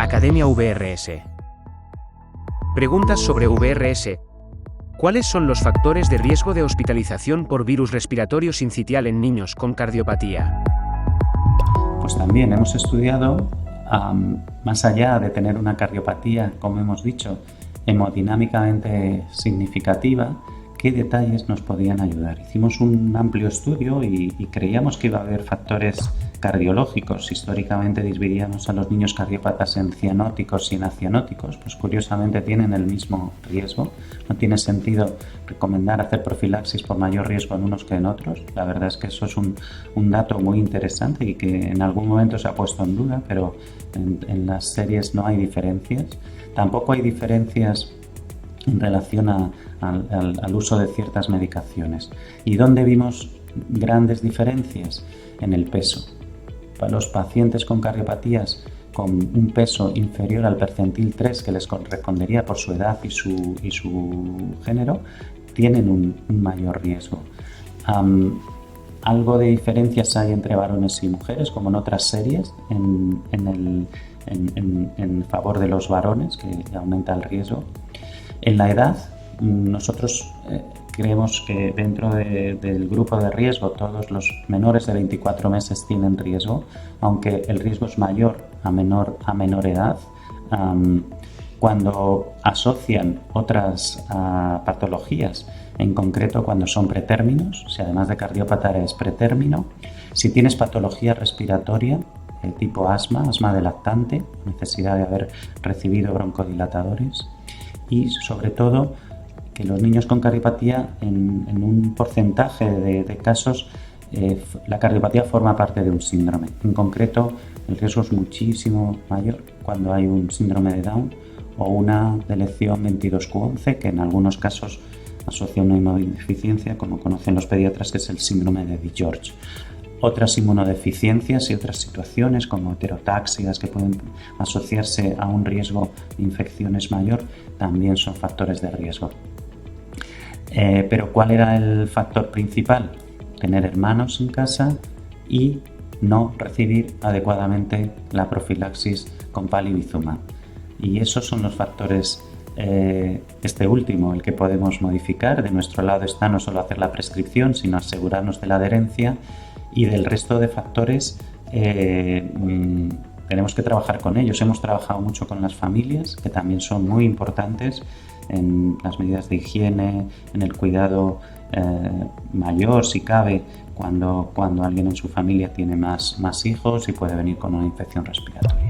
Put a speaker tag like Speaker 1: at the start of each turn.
Speaker 1: Academia VRS. Preguntas sobre VRS. ¿Cuáles son los factores de riesgo de hospitalización por virus respiratorio sincitial en niños con cardiopatía?
Speaker 2: Pues también hemos estudiado, más allá de tener una cardiopatía, como hemos dicho, hemodinámicamente significativa, qué detalles nos podían ayudar. Hicimos un amplio estudio y creíamos que iba a haber factores cardiológicos. Históricamente dividíamos a los niños cardiópatas en cianóticos y en acianóticos, pues curiosamente tienen el mismo riesgo. No tiene sentido recomendar hacer profilaxis por mayor riesgo en unos que en otros. La verdad es que eso es un dato muy interesante y que en algún momento se ha puesto en duda, pero en las series no hay diferencias. Tampoco hay diferencias en relación al uso de ciertas medicaciones. ¿Y dónde vimos grandes diferencias? En el peso. Para los pacientes con cardiopatías con un peso inferior al percentil 3, que les correspondería por su edad y su género, tienen un mayor riesgo. Algo de diferencias hay entre varones y mujeres, como en otras series, en favor de los varones, que aumenta el riesgo. En la edad, nosotros creemos que dentro del grupo de riesgo todos los menores de 24 meses tienen riesgo, aunque el riesgo es mayor a menor edad. Cuando asocian otras patologías, en concreto cuando son pretérminos, si además de cardiópata eres pretérmino, si tienes patología respiratoria tipo asma de lactante, necesidad de haber recibido broncodilatadores, y sobre todo que los niños con cardiopatía en un porcentaje de casos la cardiopatía forma parte de un síndrome. En concreto el riesgo es muchísimo mayor cuando hay un síndrome de Down o una delección 22q11, que en algunos casos asocia una inmunodeficiencia, como conocen los pediatras, que es el síndrome de DiGeorge. Otras inmunodeficiencias y otras situaciones como heterotaxias que pueden asociarse a un riesgo de infecciones mayor también son factores de riesgo. Pero ¿cuál era el factor principal? Tener hermanos en casa y no recibir adecuadamente la profilaxis con palivizumab. Y esos son los factores, este último, el que podemos modificar. De nuestro lado está no solo hacer la prescripción, sino asegurarnos de la adherencia. Y del resto de factores tenemos que trabajar con ellos. Hemos trabajado mucho con las familias, que también son muy importantes en las medidas de higiene, en el cuidado mayor, si cabe, cuando alguien en su familia tiene más hijos y puede venir con una infección respiratoria.